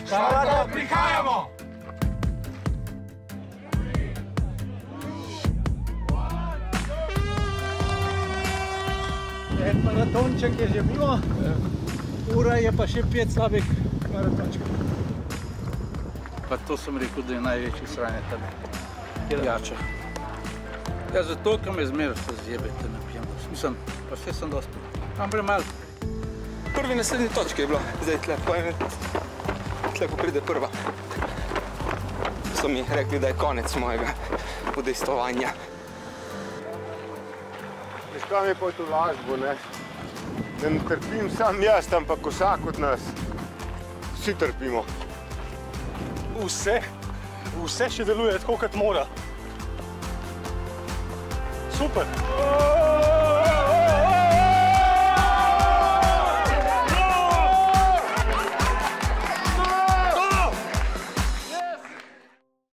Štarta, prihajamo! En maratonček je že bilo, ura je pa še 5 slabih maratončkov. Pa to sem rekel, da je največji sranje tam pijača. Ja, zato, ker me zmeraj se zjebete napijem. Mislim, pa vse sem dosti. Imam premalo. Prvi naslednji točki je bilo, zdaj tle pride prva. So mi rekli, da je konec mojega udejstvovanja. Veš, kaj mi je pa to lažbo, ne? Da ne trpim sam jaz, ampak vsak od nas. Vsi trpimo. Vse še deluje tako, kot mora. Super!